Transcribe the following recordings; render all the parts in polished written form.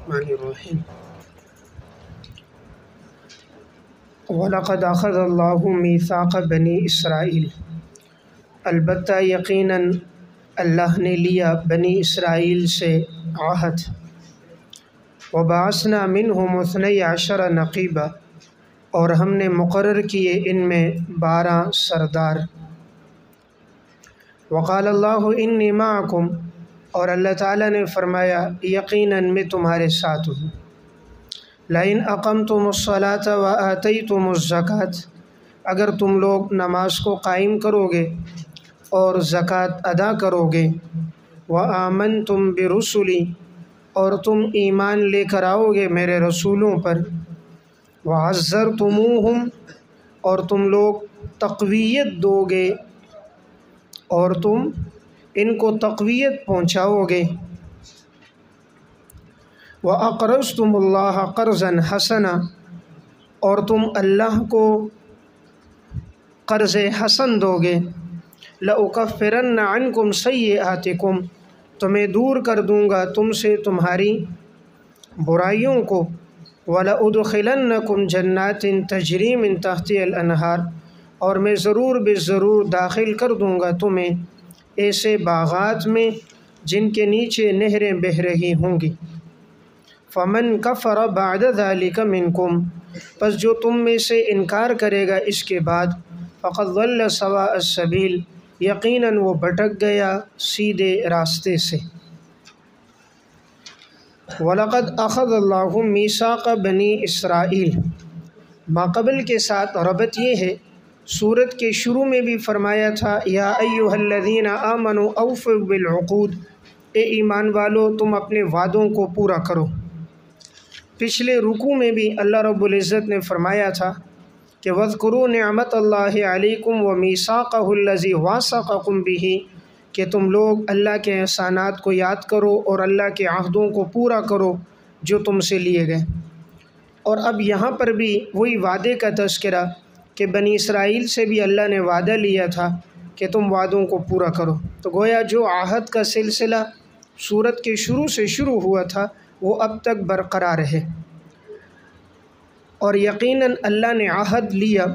الرحمن الرحیم وَلَقَدْ أَخَذَ اللَّهُ مِيثَاقَ بَنِي إِسرَائِيل، البتہ یقیناً اللہ نے لیا بنی اسرائیل سے عہد۔ وَبَعَثْنَا مِنْهُمُ 12 نقیبا، اور ہم نے مقرر کیے ان میں 12 سردار۔ وقال اللہ انی معکم، اور اللہ تعالیٰ نے فرمایا یقیناً میں تمہارے ساتھ ہوں۔ لئن اقمتم الصلاۃ وآتیتم الزکوٰۃ، اگر تم لوگ نماز کو قائم کرو گے اور زکوٰۃ ادا کرو گے، وآمنتم برسلی، اور تم ایمان لے کر آؤ گے میرے رسولوں پر، وعزرتموہم، اور تم لوگ تقویت دو گے اور تم ان کو تقویت پہنچاؤ گے، وَأَقْرَضْتُمُ اللَّهَ قَرْضًا حَسَنًا، اور تم اللہ کو قرض حسن دو گے، لَأُكَفِّرَنَّ عَنْكُمْ سَيِّئَاتِكُمْ، تو میں دور کر دوں گا تم سے تمہاری برائیوں کو، وَلَأُدْخِلَنَّكُمْ جَنَّاتٍ تَجْرِي مِن تَحْتِهَا الْأَنْهَارُ، اور میں ضرور بے ضرور داخل کر دوں گا تمہیں ایسے باغات میں جن کے نیچے نہریں بہہ رہی ہوں گی۔ فَمَن كَفَرَ بَعْدَ ذَلِكَ مِنْكُمْ، پس جو تم میں سے انکار کرے گا اس کے بعد، فَقَدْ ضَلَّ سَوَاءَ السَّبِيلِ، یقیناً وہ بھٹک گیا سیدھے راستے سے۔ وَلَقَدْ أَخَذَ اللَّهُ مِيثَاقَ بَنِي إِسْرَائِيل، ماقبل کے ساتھ ربط یہ ہے، سورت کے شروع میں بھی فرمایا تھا یا ایھا الذین آمنوا اوفوا بالعقود، اے ایمان والو تم اپنے وعدوں کو پورا کرو۔ پچھلے رکوع میں بھی اللہ رب العزت نے فرمایا تھا کہ وَاذْكُرُوا نِعْمَتَ اللَّهِ عَلَيْكُمْ وَمِيثَاقَهُ الَّذِي وَاثَقَكُمْ بِهِ، کہ تم لوگ اللہ کے احسانات کو یاد کرو اور اللہ کے عہدوں کو پورا کرو جو تم سے لیے گئے۔ اور اب یہاں پر بھی وہی وعدے کا تذکرہ کہ بنی اسرائیل سے بھی اللہ نے وعدہ لیا تھا کہ تم وعدوں کو پورا کرو، تو گویا جو عہد کا سلسلہ سورت کے شروع سے شروع ہوا تھا وہ اب تک برقرار ہے۔ اور یقیناً اللہ نے عہد لیا،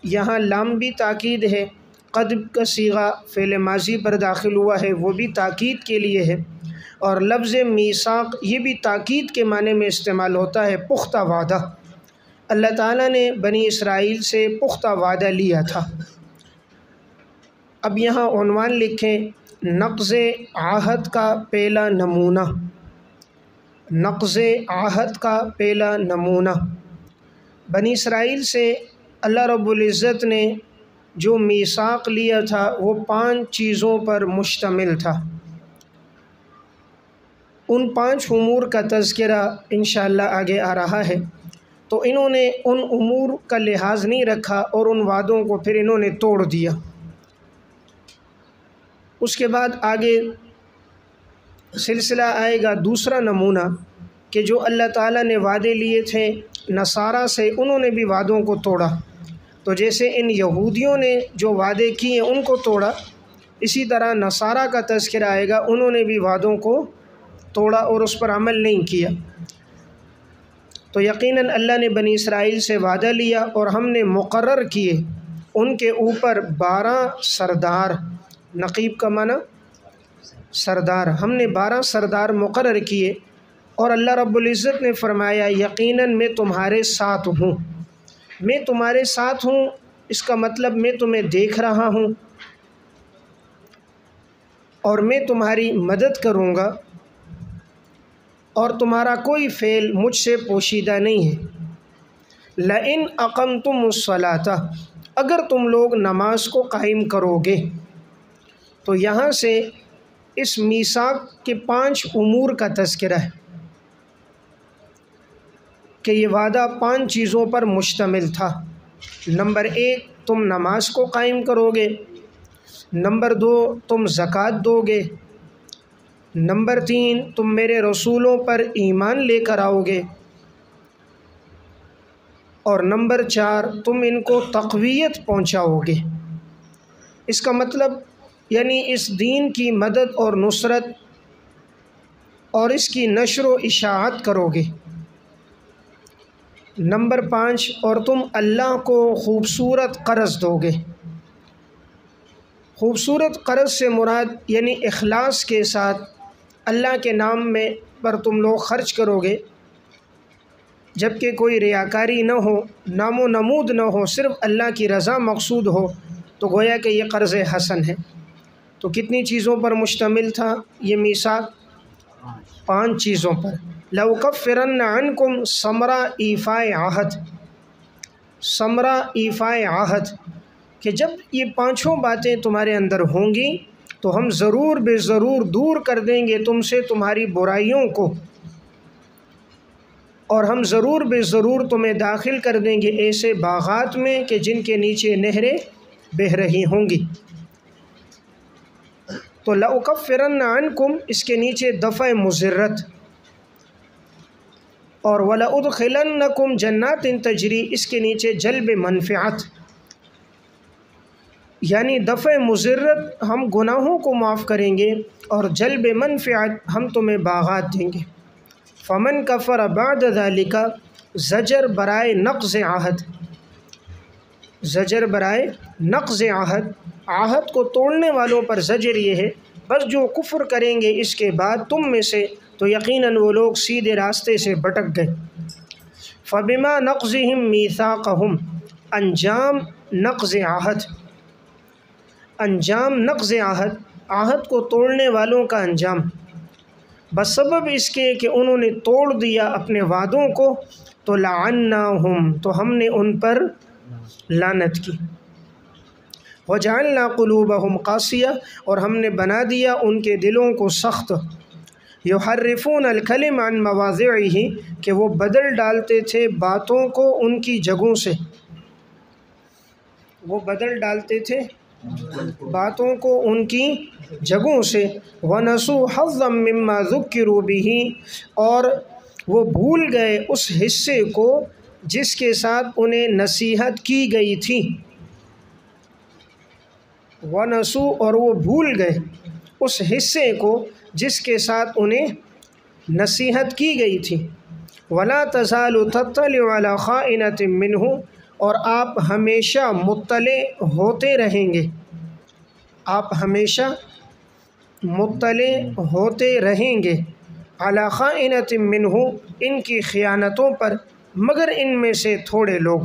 یہاں لام بھی تاکید ہے، قد کا صیغہ فعل ماضی پر داخل ہوا ہے وہ بھی تاکید کے لیے ہے، اور لفظ میثاق یہ بھی تاکید کے معنی میں استعمال ہوتا ہے، پختہ وعدہ۔ اللہ تعالیٰ نے بنی اسرائیل سے پختہ وعدہ لیا تھا۔ اب یہاں عنوان لکھیں نقض عہد کا پہلا نمونہ، نقض عہد کا پہلا نمونہ۔ بنی اسرائیل سے اللہ رب العزت نے جو میثاق لیا تھا وہ 5 چیزوں پر مشتمل تھا۔ ان 5 امور کا تذکرہ انشاءاللہ آگے آ رہا ہے، تو انہوں نے ان امور کا لحاظ نہیں رکھا اور ان وعدوں کو پھر انہوں نے توڑ دیا۔ اس کے بعد آگے سلسلہ آئے گا دوسرا نمونہ کہ جو اللہ تعالیٰ نے وعدے لیے تھے نصارہ سے، انہوں نے بھی وعدوں کو توڑا، تو جیسے ان یہودیوں نے جو وعدے کیے ان کو توڑا، اسی طرح نصارہ کا تذکرہ آئے گا، انہوں نے بھی وعدوں کو توڑا اور اس پر عمل نہیں کیا۔ تو یقیناً اللہ نے بنی اسرائیل سے وعدہ لیا اور ہم نے مقرر کیے ان کے اوپر 12 سردار، نقیب کا معنی سردار، ہم نے 12 سردار مقرر کیے، اور اللہ رب العزت نے فرمایا یقیناً میں تمہارے ساتھ ہوں۔ میں تمہارے ساتھ ہوں اس کا مطلب میں تمہیں دیکھ رہا ہوں اور میں تمہاری مدد کروں گا، اور تمہارا کوئی فعل مجھ سے پوشیدہ نہیں ہے۔ لئن اقمتم الصلاۃ، اگر تم لوگ نماز کو قائم کرو گے، تو یہاں سے اس میثاق کے 5 امور کا تذکرہ ہے کہ یہ وعدہ 5 چیزوں پر مشتمل تھا۔ نمبر 1 تم نماز کو قائم کرو گے، نمبر 2 تم زکوٰۃ دو گے، نمبر 3 تم میرے رسولوں پر ایمان لے کر آؤ گے، اور نمبر 4 تم ان کو تقویت پہنچاؤ گے۔ اس کا مطلب یعنی اس دین کی مدد اور نصرت اور اس کی نشر و اشاعت کرو گے۔ نمبر 5، اور تم اللہ کو خوبصورت قرض دو گے۔ خوبصورت قرض سے مراد یعنی اخلاص کے ساتھ اللہ کے نام میں پر تم لوگ خرچ کرو گے، جبکہ کوئی ریاکاری نہ ہو، نام و نمود نہ ہو، صرف اللہ کی رضا مقصود ہو، تو گویا کہ یہ قرض حسن ہے۔ تو کتنی چیزوں پر مشتمل تھا یہ میثاق؟ 5 چیزوں پر۔ لَأُكَفِّرَنَّ عَنْكُمْ ثمرہ ایفاء عہد، ثمرہ ایفاء عہد، کہ جب یہ 5 باتیں تمہارے اندر ہوں گی تو ہم ضرور بے ضرور دور کر دیں گے تم سے تمہاری برائیوں کو، اور ہم ضرور بے ضرور تمہیں داخل کر دیں گے ایسے باغات میں کہ جن کے نیچے نہریں بہہ رہی ہوں گی۔ تو لَأُكَفِّرَنَّ عَنْكُمْ اس کے نیچے دفع مضرت، اور وَلَأُدْخِلَنَّكُمْ جَنَّاتٍ تَجْرِی اس کے نیچے جلب منفعت، یعنی دفع مضرت ہم گناہوں کو معاف کریں گے، اور جلب منفعت ہم تمہیں باغات دیں گے۔ فمن کفر بعد ذالک، زجر برائے نقض عہد، زجر برائے نقض عہد، عہد کو توڑنے والوں پر زجر یہ ہے بس جو کفر کریں گے اس کے بعد تم میں سے تو یقیناً وہ لوگ سیدھے راستے سے بھٹک گئے۔ فبما نقضہم میثاقہم، انجام نقض عہد، انجام نقض عہد، عہد کو توڑنے والوں کا انجام بسبب اس کے کہ انہوں نے توڑ دیا اپنے وعدوں کو، تو لعناہم تو ہم نے ان پر لعنت کی، وجعلنا قلوبہم قاسیہ اور ہم نے بنا دیا ان کے دلوں کو سخت، یحرفون الکلم عن مواضعہ کہ وہ بدل ڈالتے تھے باتوں کو ان کی جگہوں سے، وہ بدل ڈالتے تھے باتوں کو ان کی جگہوں سے، وَنَسُوا حَظًّا مِّمَّا ذُكِّرُوا بِهِ اور وہ بھول گئے اس حصے کو جس کے ساتھ انہیں نصیحت کی گئی تھی، وَنَسُوا اور وہ بھول گئے اس حصے کو جس کے ساتھ انہیں نصیحت کی گئی تھی۔ وَلَا تَزَالُ تَطَّلِعُ عَلَىٰ خَائِنَةٍ مِّنْهُ اور آپ ہمیشہ مطلع ہوتے رہیں گے، آپ ہمیشہ مطلع ہوتے رہیں گے، عَلَىٰ خَائِنَةٍ مِّنْهُ ان کی خیانتوں پر، مگر ان میں سے تھوڑے لوگ،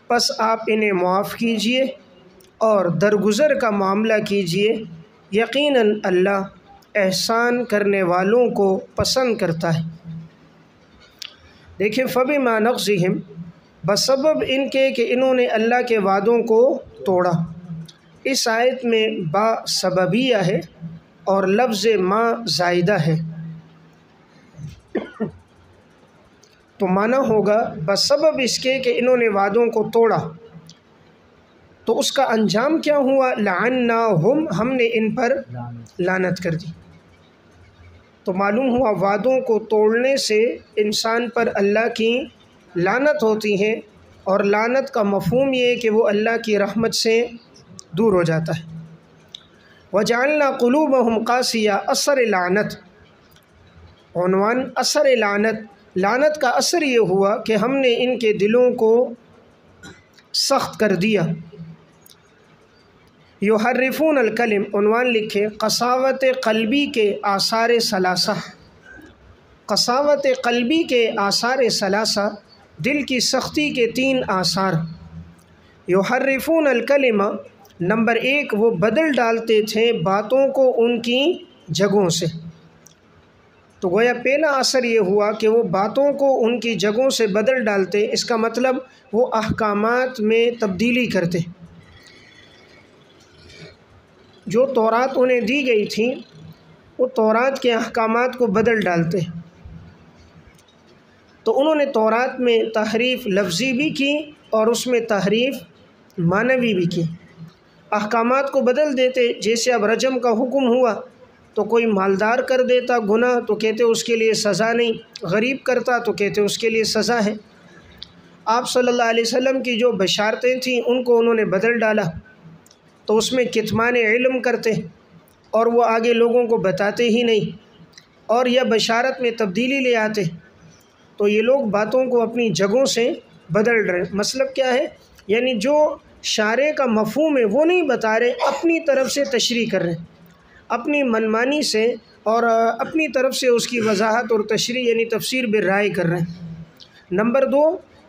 پس آپ انہیں معاف کیجئے اور درگزر کا معاملہ کیجئے، یقیناً اللہ احسان کرنے والوں کو پسند کرتا ہے۔ دیکھیں فَبِمَا نَقْضِهِمْ بسبب ان کے کہ انہوں نے اللہ کے وعدوں کو توڑا، اس آیت میں با سببیہ ہے اور لفظ ما زائدہ ہے، تو معنی ہوگا بسبب اس کے کہ انہوں نے وعدوں کو توڑا، تو اس کا انجام کیا ہوا؟ لعناہم ہم نے ان پر لعنت کر دی۔ تو معلوم ہوا وعدوں کو توڑنے سے انسان پر اللہ کی لعنت ہوتی ہے، اور لعنت کا مفہوم یہ ہے کہ وہ اللہ کی رحمت سے دور ہو جاتا ہے۔ وَجَعَلْنَا قُلُوبَهُمْ قَاسِيَةً اثر لعنت، عنوان اثر لعنت، لعنت کا اثر یہ ہوا کہ ہم نے ان کے دلوں کو سخت کر دیا۔ یحرفون الکلم، عنوان لکھے قساوت قلبی کے آثار ثلاثہ، قساوت قلبی کے آثار ثلاثہ، دل کی سختی کے 3 آثار۔ یحرفون الکلمہ، نمبر 1 وہ بدل ڈالتے تھے باتوں کو ان کی جگہوں سے، تو گویا پہلا اثر یہ ہوا کہ وہ باتوں کو ان کی جگہوں سے بدل ڈالتے، اس کا مطلب وہ احکامات میں تبدیلی کرتے، جو تورات انہیں دی گئی تھی وہ تورات کے احکامات کو بدل ڈالتے، تو انہوں نے تورات میں تحریف لفظی بھی کی اور اس میں تحریف معنوی بھی کی، احکامات کو بدل دیتے، جیسے اب رجم کا حکم ہوا تو کوئی مالدار کر دیتا گناہ تو کہتے اس کے لیے سزا نہیں، غریب کرتا تو کہتے اس کے لیے سزا ہے۔ آپ صلی اللہ علیہ وسلم کی جو بشارتیں تھیں ان کو انہوں نے بدل ڈالا، تو اس میں کتمان علم کرتے اور وہ آگے لوگوں کو بتاتے ہی نہیں، اور یا بشارت میں تبدیلی لے آتے، تو یہ لوگ باتوں کو اپنی جگہوں سے بدل رہے۔ مطلب کیا ہے؟ یعنی جو شارع کا مفہوم ہے وہ نہیں بتا رہے، اپنی طرف سے تشریح کر رہے ہیں، اپنی منمانی سے اور اپنی طرف سے اس کی وضاحت اور تشریح یعنی تفسیر بالرائے کر رہے ہیں۔ نمبر 2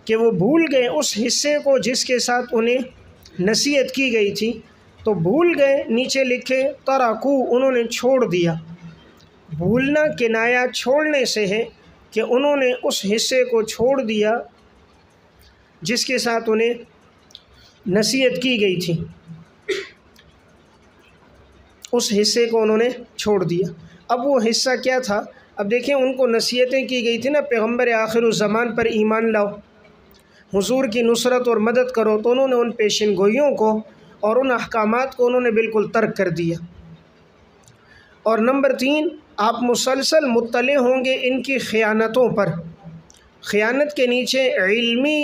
کہ وہ بھول گئے اس حصے کو جس کے ساتھ انہیں نصیحت کی گئی تھی، تو بھول گئے، نیچے لکھے ترکو، انہوں نے چھوڑ دیا۔ بھولنا کنایا چھوڑنے سے ہے کہ انہوں نے اس حصے کو چھوڑ دیا جس کے ساتھ انہیں نصیحت کی گئی تھی، اس حصے کو انہوں نے چھوڑ دیا۔ اب وہ حصہ کیا تھا؟ اب دیکھیں، ان کو نصیحتیں کی گئی تھی نا، پیغمبر آخر الزمان پر ایمان لاؤ، حضور کی نصرت اور مدد کرو، تو انہوں نے ان پیشن گوئیوں کو اور ان احکامات کو انہوں نے بالکل ترک کر دیا۔ اور نمبر 3 آپ مسلسل مطلع ہوں گے ان کی خیانتوں پر۔ خیانت کے نیچے علمی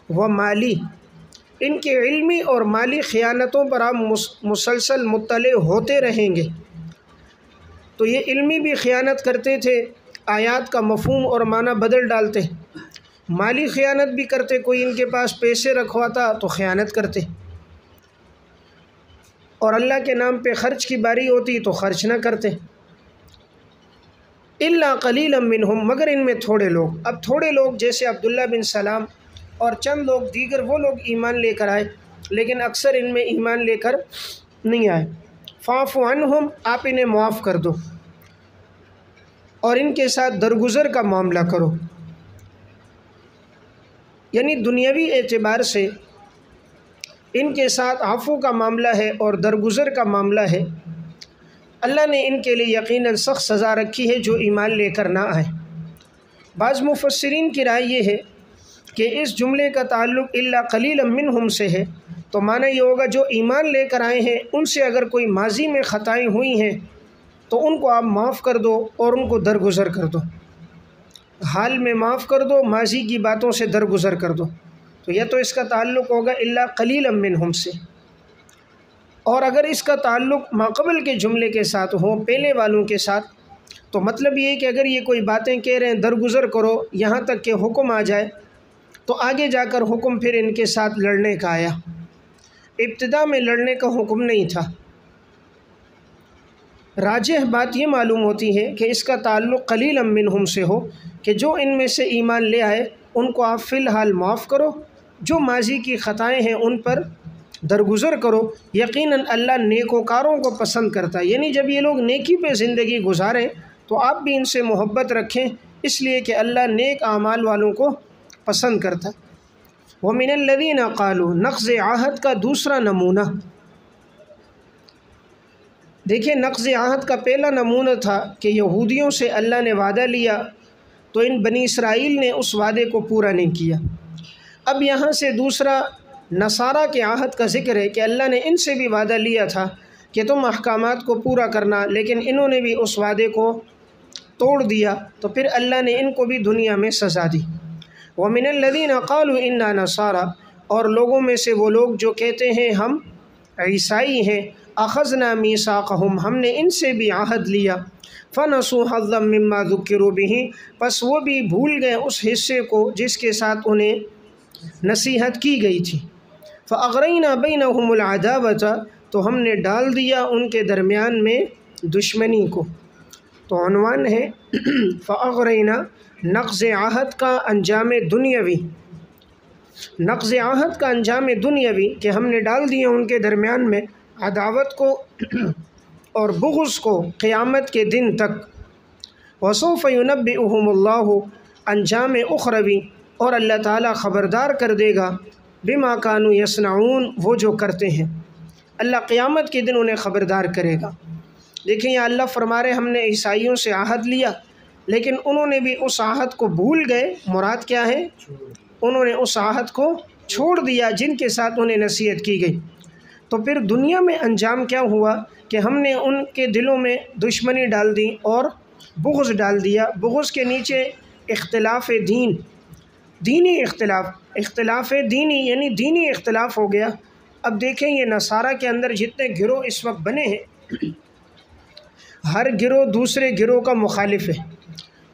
و مالی، ان کے علمی اور مالی خیانتوں پر آپ مسلسل مطلع ہوتے رہیں گے۔ تو یہ علمی بھی خیانت کرتے تھے، آیات کا مفہوم اور معنی بدل ڈالتے، مالی خیانت بھی کرتے، کوئی ان کے پاس پیسے رکھواتا تو خیانت کرتے، اور اللہ کے نام پہ خرچ کی باری ہوتی تو خرچ نہ کرتے۔ الا قلیلا منہم، مگر ان میں تھوڑے لوگ، اب تھوڑے لوگ جیسے عبداللہ بن سلام اور چند لوگ دیگر، وہ لوگ ایمان لے کر آئے، لیکن اکثر ان میں ایمان لے کر نہیں آئے۔ فاعف عنہم، آپ انہیں معاف کر دو اور ان کے ساتھ درگزر کا معاملہ کرو، یعنی دنیاوی اعتبار سے ان کے ساتھ عفو کا معاملہ ہے اور درگزر کا معاملہ ہے۔ اللہ نے ان کے لیے یقیناً سخت سزا رکھی ہے جو ایمان لے کر نہ آئے۔ بعض مفسرین کی رائے یہ ہے کہ اس جملے کا تعلق الا قلیلا منہم سے ہے، تو معنی یہ ہوگا جو ایمان لے کر آئے ہیں ان سے اگر کوئی ماضی میں خطائیں ہوئی ہیں تو ان کو آپ معاف کر دو اور ان کو درگزر کر دو، حال میں معاف کر دو، ماضی کی باتوں سے درگزر کر دو۔ تو یہ تو اس کا تعلق ہوگا الا قلیلا منہم سے۔ اور اگر اس کا تعلق ماقبل کے جملے کے ساتھ ہو، پہلے والوں کے ساتھ، تو مطلب یہ ہے کہ اگر یہ کوئی باتیں کہہ رہے ہیں درگزر کرو یہاں تک کہ حکم آ جائے، تو آگے جا کر حکم پھر ان کے ساتھ لڑنے کا آیا، ابتدا میں لڑنے کا حکم نہیں تھا۔ راجح بات یہ معلوم ہوتی ہے کہ اس کا تعلق قلیلا منہم سے ہو، کہ جو ان میں سے ایمان لے آئے ان کو آپ فی الحال معاف کرو، جو ماضی کی خطائیں ہیں ان پر درگزر کرو، یقیناً اللہ نیکوکاروں کو پسند کرتا ہے۔ یعنی جب یہ لوگ نیکی پہ زندگی گزاریں تو آپ بھی ان سے محبت رکھیں، اس لیے کہ اللہ نیک اعمال والوں کو پسند کرتا ہے۔ وَمِنَ الَّذِينَ قَالُوا، نقض عہد کا دوسرا نمونہ۔ دیکھیں، نقض عہد کا پہلا نمونہ تھا کہ یہودیوں سے اللہ نے وعدہ لیا تو ان بنی اسرائیل نے اس وعدے کو پورا نہیں کیا۔ اب یہاں سے دوسرا نصارہ کے عہد کا ذکر ہے کہ اللہ نے ان سے بھی وعدہ لیا تھا کہ تم احکامات کو پورا کرنا، لیکن انہوں نے بھی اس وعدے کو توڑ دیا، تو پھر اللہ نے ان کو بھی دنیا میں سزا دی۔ وَمِنَ الَّذِينَ قَالُوا إِنَّا نَصَارَى، اور لوگوں میں سے وہ لوگ جو کہتے ہیں ہم عیسائی ہیں، أَخَذْنَا مِيثَاقَهُمْ، ہم نے ان سے بھی عہد لیا، فَنَسُوا حَظًّا مِّمَّا ذُكِّرُوا بِهِ، پس وہ بھی بھول گئے اس حصے کو جس کے ساتھ انہیں نصیحت کی گئی تھی۔ فَأَغْرَيْنَا بَيْنَهُمُ الْعَدَاوَةَ، تو ہم نے ڈال دیا ان کے درمیان میں دشمنی کو۔ تو عنوان ہے فَأَغْرَيْنَا، نقض عہد کا انجام دنیاوی، نقض عہد کا انجام دنیاوی کہ ہم نے ڈال دیا ان کے درمیان میں عداوت کو اور بغض کو قیامت کے دن تک۔ وَسَوْفَ يُنَبِّئُهُمُ اللَّهُ، انجام اخروی، اور اللہ تعالیٰ خبردار کر دے گا بما كانوا يصنعون، وہ جو کرتے ہیں، اللہ قیامت کے دن انہیں خبردار کرے گا۔ دیکھیں یہ اللہ فرما رہے ہم نے عیسائیوں سے عہد لیا لیکن انہوں نے بھی اس عہد کو بھول گئے، مراد کیا ہے؟ انہوں نے اس عہد کو چھوڑ دیا جن کے ساتھ انہیں نصیحت کی گئی۔ تو پھر دنیا میں انجام کیا ہوا کہ ہم نے ان کے دلوں میں دشمنی ڈال دی اور بغض ڈال دیا۔ بغض کے نیچے اختلاف دین، دینی اختلاف دینی، یعنی دینی اختلاف ہو گیا۔ اب دیکھیں یہ نصارہ کے اندر جتنے گروہ اس وقت بنے ہیں، ہر گروہ دوسرے گروہ کا مخالف ہے۔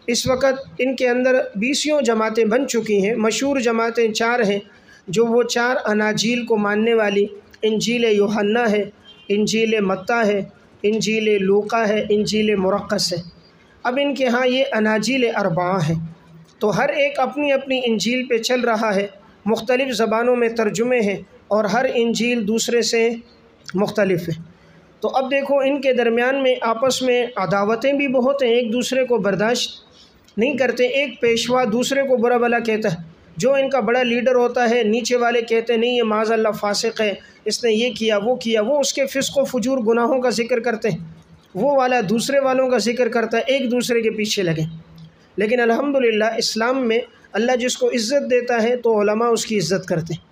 اس وقت ان کے اندر 20 جماعتیں بن چکی ہیں۔ مشہور جماعتیں 4 ہیں، جو وہ 4 اناجیل کو ماننے والی، انجیل یوحنا ہے، انجیل متی ہے، انجیل لوقا ہے، انجیل مرقس ہے۔ اب ان کے ہاں یہ اناجیل 4 ہیں، تو ہر ایک اپنی اپنی انجیل پہ چل رہا ہے، مختلف زبانوں میں ترجمے ہیں، اور ہر انجیل دوسرے سے مختلف ہے۔ تو اب دیکھو ان کے درمیان میں آپس میں عداوتیں بھی بہت ہیں، ایک دوسرے کو برداشت نہیں کرتے۔ ایک پیشوا دوسرے کو برا بھلا کہتا ہے، جو ان کا بڑا لیڈر ہوتا ہے، نیچے والے کہتے ہیں نہیں یہ معاذ اللہ فاسق ہے، اس نے یہ کیا وہ کیا، وہ اس کے فسق و فجور گناہوں کا ذکر کرتے ہیں، وہ والا دوسرے والوں کا ذکر کرتا ہے، ایک دوسرے کے پیچھے لگے۔ لیکن الحمدللہ اسلام میں اللہ جس کو عزت دیتا ہے تو علماء اس کی عزت کرتے ہیں،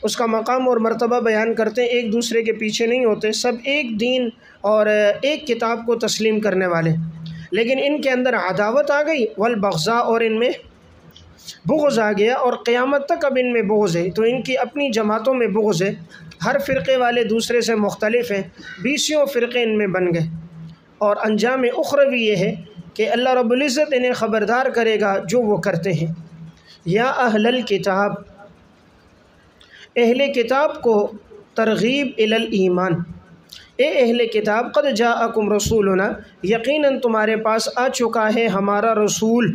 اس کا مقام اور مرتبہ بیان کرتے ہیں، ایک دوسرے کے پیچھے نہیں ہوتے، سب ایک دین اور ایک کتاب کو تسلیم کرنے والے۔ لیکن ان کے اندر عداوت آ گئی والبغضاء، اور ان میں بغض آ گیا، اور قیامت تک اب ان میں بغض ہے۔ تو ان کی اپنی جماعتوں میں بغض ہے، ہر فرقے والے دوسرے سے مختلف ہیں، 20 فرقے ان میں بن گئے۔ اور انجام اخروی یہ ہے کہ اللہ رب العزت انہیں خبردار کرے گا جو وہ کرتے ہیں۔ یا اہل الکتاب، اہل کتاب کو ترغیب الی الایمان، اے اہل کتاب قد جاءکم رسولنا، یقیناً تمہارے پاس آ چکا ہے ہمارا رسول،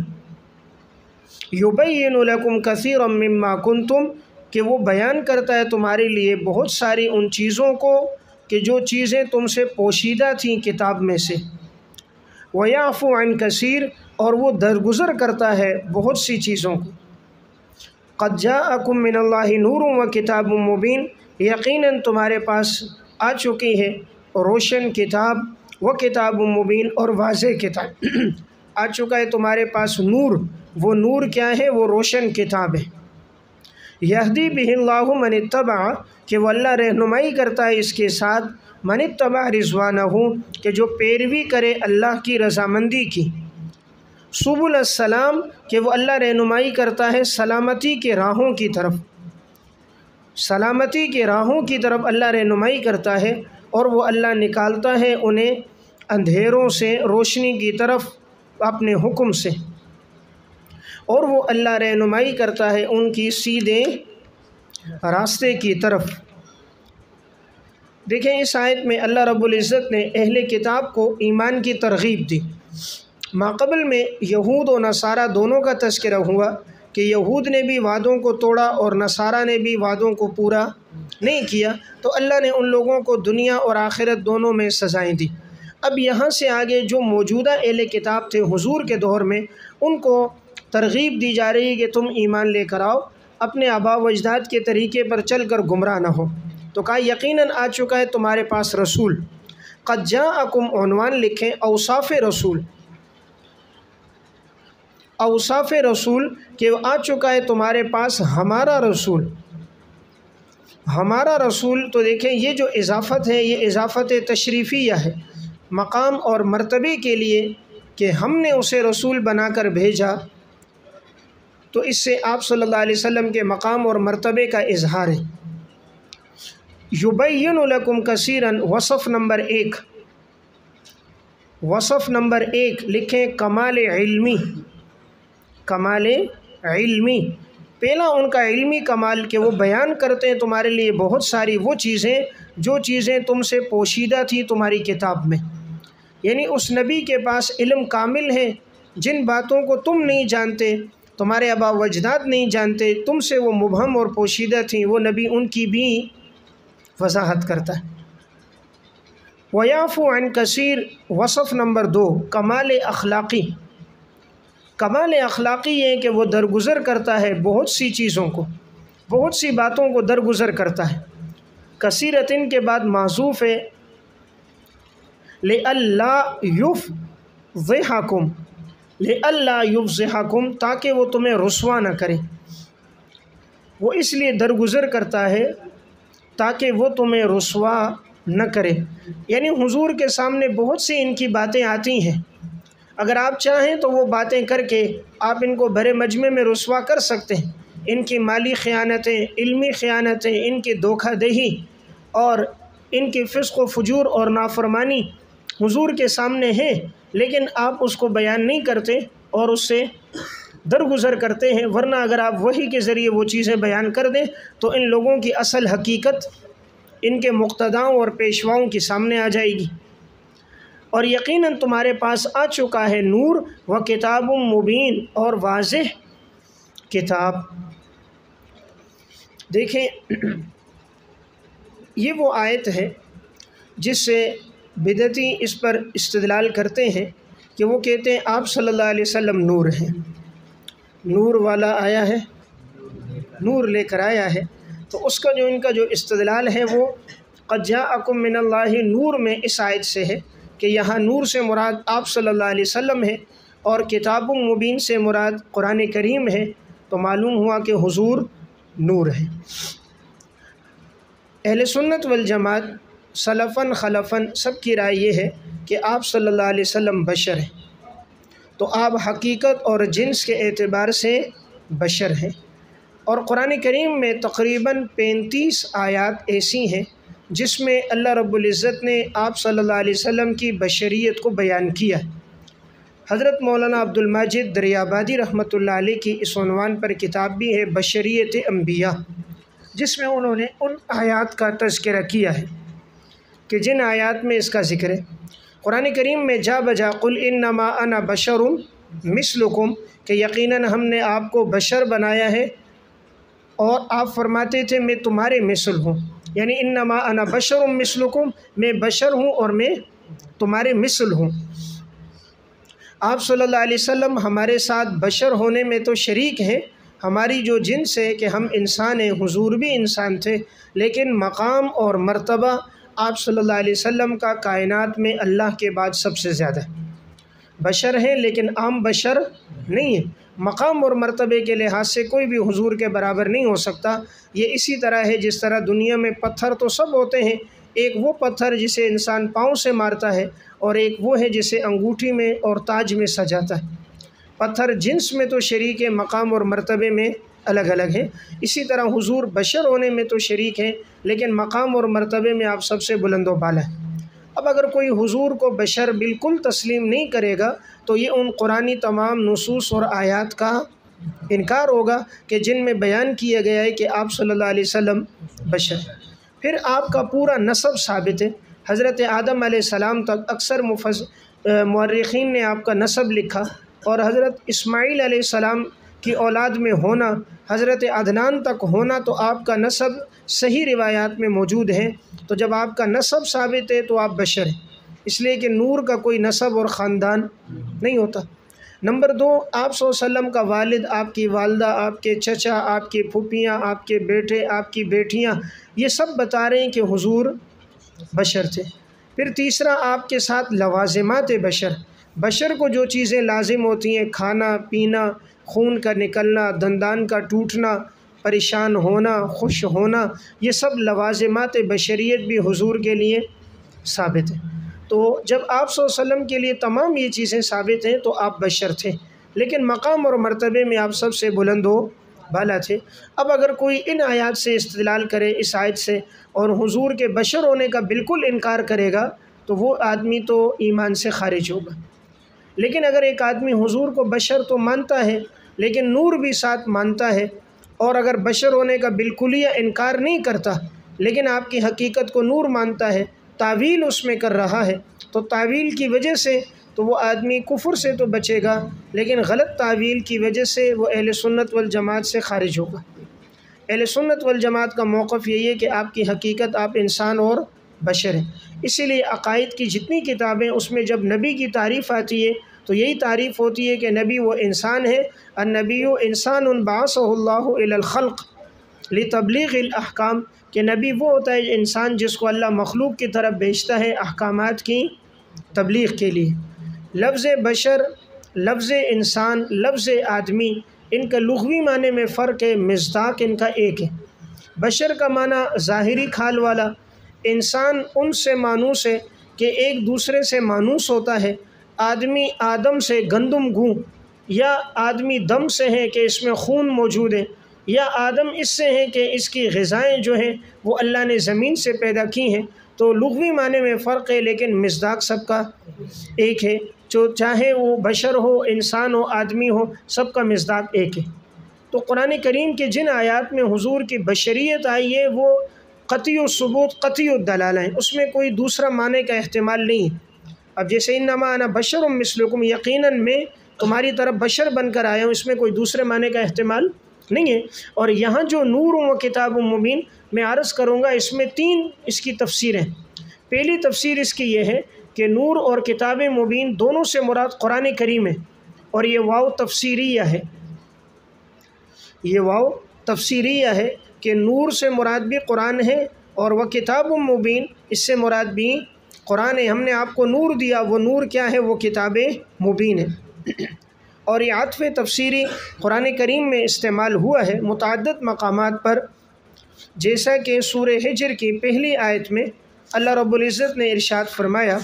یبین لکم کثیرا مما کنتم، کہ وہ بیان کرتا ہے تمہارے لیے بہت ساری ان چیزوں کو کہ جو چیزیں تم سے پوشیدہ تھیں کتاب میں سے، ویعفو عن کثیر، اور وہ درگزر کرتا ہے بہت سی چیزوں کو۔ قد جاءکم من اللہ نور و کتاب مبین، یقیناً تمہارے پاس آ چکی ہے روشن کتاب، و کتاب مبین، اور واضح کتاب آ چکا ہے تمہارے پاس نور۔ وہ نور کیا ہے؟ وہ روشن کتاب ہے۔ یہدی بہ اللہ من اتبع، کہ وہ اللہ رہنمائی کرتا ہے اس کے ساتھ، من اتبع رضوانہ، کہ جو پیروی کرے اللہ کی رضامندی کی، سبل السلام، کہ وہ اللہ رہنمائی کرتا ہے سلامتی کے راہوں کی طرف، سلامتی کے راہوں کی طرف اللہ رہنمائی کرتا ہے، اور وہ اللہ نکالتا ہے انہیں اندھیروں سے روشنی کی طرف اپنے حکم سے، اور وہ اللہ رہنمائی کرتا ہے ان کی سیدھے راستے کی طرف۔ دیکھیں اس آیت میں اللہ رب العزت نے اہل کتاب کو ایمان کی ترغیب دی۔ ماقبل میں یہود و نصارہ دونوں کا تذکرہ ہوا کہ یہود نے بھی وعدوں کو توڑا اور نصارہ نے بھی وعدوں کو پورا نہیں کیا، تو اللہ نے ان لوگوں کو دنیا اور آخرت دونوں میں سزائیں دی۔ اب یہاں سے آگے جو موجودہ اہل کتاب تھے حضور کے دور میں، ان کو ترغیب دی جا رہی ہے کہ تم ایمان لے کر آؤ، اپنے آباء و اجداد کے طریقے پر چل کر گمراہ نہ ہو۔ تو کہا یقیناً آ چکا ہے تمہارے پاس رسول، قد جاءکم، عنوان لکھیں اوصاف رسول، اوصاف رسول، کہ آ چکا ہے تمہارے پاس ہمارا رسول۔ ہمارا رسول، تو دیکھیں یہ جو اضافت ہے یہ اضافت تشریفیہ ہے، مقام اور مرتبے کے لیے کہ ہم نے اسے رسول بنا کر بھیجا، تو اس سے آپ صلی اللہ علیہ وسلم کے مقام اور مرتبے کا اظہار ہے۔ یبین لکم کثیرا، وصف نمبر 1، وصف نمبر 1 لکھیں کمال علمی، کمال علمی، پہلا ان کا علمی کمال کہ وہ بیان کرتے ہیں تمہارے لیے بہت ساری وہ چیزیں جو چیزیں تم سے پوشیدہ تھی تمہاری کتاب میں، یعنی اس نبی کے پاس علم کامل ہے، جن باتوں کو تم نہیں جانتے، تمہارے آباء و اجداد نہیں جانتے، تم سے وہ مبہم اور پوشیدہ تھیں، وہ نبی ان کی بھی وضاحت کرتا ہے۔ وَيَعْفُو عَنْ کثیر، وصف نمبر 2 کمال اخلاقی، کمال اخلاقی یہ ہے کہ وہ درگزر کرتا ہے بہت سی چیزوں کو، بہت سی باتوں کو درگزر کرتا ہے۔ کثیرتن کے بعد محذوف ہے، لِأَلَّا يُفْضِحَكُمْ، لِأَلَّا يُفْضِحَكُمْ، تاکہ وہ تمہیں رسوا نہ کرے، وہ اس لیے درگزر کرتا ہے تاکہ وہ تمہیں رسوا نہ کرے، یعنی حضور کے سامنے بہت سی ان کی باتیں آتی ہیں، اگر آپ چاہیں تو وہ باتیں کر کے آپ ان کو بھرے مجمع میں رسوا کر سکتے ہیں، ان کی مالی خیانتیں، علمی خیانتیں، ان کی دھوکہ دہی اور ان کی فسق و فجور اور نافرمانی حضور کے سامنے ہیں لیکن آپ اس کو بیان نہیں کرتے اور اس سے درگزر کرتے ہیں، ورنہ اگر آپ وحی کے ذریعے وہ چیزیں بیان کر دیں تو ان لوگوں کی اصل حقیقت ان کے مقتداؤں اور پیشواؤں کے سامنے آ جائے گی۔ اور یقیناً تمہارے پاس آ چکا ہے نور و کتاب مبین، اور واضح کتاب۔ دیکھیں یہ وہ آیت ہے جس سے بدعتی اس پر استدلال کرتے ہیں کہ وہ کہتے ہیں آپ صلی اللہ علیہ وسلم نور ہیں، نور والا آیا ہے، نور لے کر آیا ہے، تو اس کا جو ان کا جو استدلال ہے وہ قد جاءکم من اللہ نور میں اس آیت سے ہے کہ یہاں نور سے مراد آپ صلی اللہ علیہ وسلم ہے اور کتاب مبین سے مراد قرآن کریم ہے، تو معلوم ہوا کہ حضور نور ہے۔ اہل سنت والجماعت سلفاً خلفاً سب کی رائے یہ ہے کہ آپ صلی اللہ علیہ وسلم بشر ہیں، تو آپ حقیقت اور جنس کے اعتبار سے بشر ہیں، اور قرآن کریم میں تقریباً 35 آیات ایسی ہیں جس میں اللہ رب العزت نے آپ صلی اللہ علیہ وسلم کی بشریت کو بیان کیا۔ حضرت مولانا عبد الماجد دریابادی رحمۃ اللہ علیہ کی اس عنوان پر کتاب بھی ہے بشریت انبیاء، جس میں انہوں نے ان آیات کا تذکرہ کیا ہے کہ جن آیات میں اس کا ذکر ہے۔ قرآن کریم میں جا بجا قل انما انا بشر مثلکم، کہ یقیناً ہم نے آپ کو بشر بنایا ہے، اور آپ فرماتے تھے میں تمہارے مثل ہوں، یعنی انما انا بشر مثلکم، میں بشر ہوں اور میں تمہارے مثل ہوں۔ آپ صلی اللہ علیہ وسلم ہمارے ساتھ بشر ہونے میں تو شریک ہیں، ہماری جو جنس ہے کہ ہم انسان ہیں، حضور بھی انسان تھے، لیکن مقام اور مرتبہ آپ صلی اللہ علیہ وسلم کا کائنات میں اللہ کے بعد سب سے زیادہ ہے۔ بشر ہیں لیکن عام بشر نہیں ہیں، مقام اور مرتبے کے لحاظ سے کوئی بھی حضور کے برابر نہیں ہو سکتا۔ یہ اسی طرح ہے جس طرح دنیا میں پتھر تو سب ہوتے ہیں، ایک وہ پتھر جسے انسان پاؤں سے مارتا ہے اور ایک وہ ہے جسے انگوٹھی میں اور تاج میں سجاتا ہے۔ پتھر جنس میں تو شریک ہے، مقام اور مرتبے میں الگ الگ ہیں۔ اسی طرح حضور بشر ہونے میں تو شریک ہیں لیکن مقام اور مرتبے میں آپ سب سے بلند و بالا ہیں۔ اب اگر کوئی حضور کو بشر بالکل تسلیم نہیں کرے گا تو یہ ان قرآنی تمام نصوص اور آیات کا انکار ہوگا کہ جن میں بیان کیا گیا ہے کہ آپ صلی اللہ علیہ وسلم بشر ہیں۔ پھر آپ کا پورا نسب ثابت ہے، حضرت آدم علیہ السلام تک اکثر مورخین نے آپ کا نسب لکھا، اور حضرت اسماعیل علیہ السلام کی اولاد میں ہونا، حضرت عدنان تک ہونا، تو آپ کا نسب صحیح روایات میں موجود ہے۔ تو جب آپ کا نسب ثابت ہے تو آپ بشر ہیں، اس لیے کہ نور کا کوئی نسب اور خاندان نہیں ہوتا۔ نمبر 2، آپ صلی اللہ علیہ وسلم کا والد، آپ کی والدہ، آپ کے چچا، آپ کی پھوپھیاں، آپ کے بیٹے، آپ کی بیٹیاں، یہ سب بتا رہے ہیں کہ حضور بشر تھے۔ پھر تیسرا، آپ کے ساتھ لوازمات بشر، بشر کو جو چیزیں لازم ہوتی ہیں، کھانا پینا، خون کا نکلنا، دندان کا ٹوٹنا، پریشان ہونا، خوش ہونا، یہ سب لوازمات بشریت بھی حضور کے لیے ثابت ہے۔ تو جب آپ صلی اللہ علیہ وسلم کے لیے تمام یہ چیزیں ثابت ہیں تو آپ بشر تھے، لیکن مقام اور مرتبے میں آپ سب سے بلند و بالا تھے۔ اب اگر کوئی ان آیات سے استدلال کرے، اس آیت سے، اور حضور کے بشر ہونے کا بالکل انکار کرے گا تو وہ آدمی تو ایمان سے خارج ہوگا۔ لیکن اگر ایک آدمی حضور کو بشر تو مانتا ہے لیکن نور بھی ساتھ مانتا ہے، اور اگر بشر ہونے کا بالکلیہ انکار نہیں کرتا لیکن آپ کی حقیقت کو نور مانتا ہے، تعویل اس میں کر رہا ہے، تو تعویل کی وجہ سے تو وہ آدمی کفر سے تو بچے گا، لیکن غلط تعویل کی وجہ سے وہ اہل سنت والجماعت سے خارج ہوگا۔ اہل سنت والجماعت کا موقف یہی ہے کہ آپ کی حقیقت آپ انسان اور بشر ہیں۔ اسی لیے عقائد کی جتنی کتابیں، اس میں جب نبی کی تعریف آتی ہے تو یہی تعریف ہوتی ہے کہ نبی وہ انسان ہے، النبی انسان بعثہ اللہ الی الخلق لتبلیغ الاحکام، کہ نبی وہ ہوتا ہے انسان جس کو اللہ مخلوق کی طرف بھیجتا ہے احکامات کی تبلیغ کے لیے۔ لفظ بشر، لفظ انسان، لفظ آدمی، ان کا لغوی معنی میں فرق ہے، مصداق ان کا ایک ہے۔ بشر کا معنی ظاہری کھال والا، انسان ان سے مانوس ہے کہ ایک دوسرے سے مانوس ہوتا ہے۔ آدمی آدم سے گندم گوں، یا آدمی دم سے ہے کہ اس میں خون موجود ہے، یا آدم اس سے ہیں کہ اس کی غذائیں جو ہیں وہ اللہ نے زمین سے پیدا کی ہیں، تو لغوی معنی میں فرق ہے لیکن مصداق سب کا ایک ہے، چاہے وہ بشر ہو، انسان ہو، آدمی ہو، سب کا مصداق ایک ہے۔ تو قرآن کریم کے جن آیات میں حضور کی بشریت آئی ہے وہ قطعی ثبوت، قطعی الدلالہ ہیں، اس میں کوئی دوسرا معنی کا احتمال نہیں ہے۔ اب جیسے انما انا بشر مثلکم، یقیناً میں تمہاری طرف بشر بن کر آیا ہوں، اس میں کوئی دوسرے معنی کا احتمال نہیں ہے۔ اور یہاں جو نور و کتاب مبین میں عرض کروں گا، اس میں 3 اس کی تفسیریں۔ پہلی تفسیر اس کی یہ ہے کہ نور اور کتاب مبین دونوں سے مراد قرآن کریم ہے، اور یہ واو تفسیریہ ہے، یہ واو تفسیریہ ہے کہ نور سے مراد بھی قرآن ہے، اور وہ کتاب مبین اس سے مراد بھی قرآن ہے۔ ہم نے آپ کو نور دیا، وہ نور کیا ہے؟ وہ کتاب مبین ہے۔ اور یہ عطف تفسیری قرآن کریم میں استعمال ہوا ہے متعدد مقامات پر، جیسا کہ سورہ حجر کی پہلی آیت میں اللہ رب العزت نے ارشاد فرمایا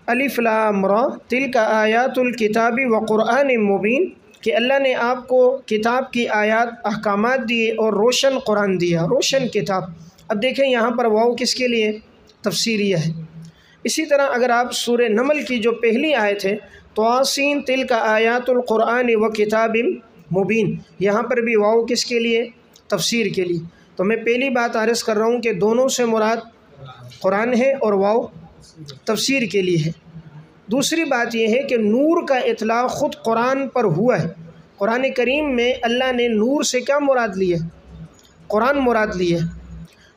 الف لام را تلک آیات الکتاب و قرآن مبین، کہ اللہ نے آپ کو کتاب کی آیات، احکامات دیے اور روشن قرآن دیا، روشن کتاب۔ اب دیکھیں یہاں پر واو کس کے لیے؟ تفسیریہ ہے۔ اسی طرح اگر آپ سورہ نمل کی جو پہلی آیت ہے طاسین تلک آیات القرآن و کتاب مبین، یہاں پر بھی واو کس کے لیے؟ تفسیر کے لیے۔ تو میں پہلی بات عرض کر رہا ہوں کہ دونوں سے مراد قرآن ہے اور واو تفسیر کے لیے ہے۔ دوسری بات یہ ہے کہ نور کا اطلاق خود قرآن پر ہوا ہے۔ قرآن کریم میں اللہ نے نور سے کیا مراد لیا؟ قرآن مراد لیا۔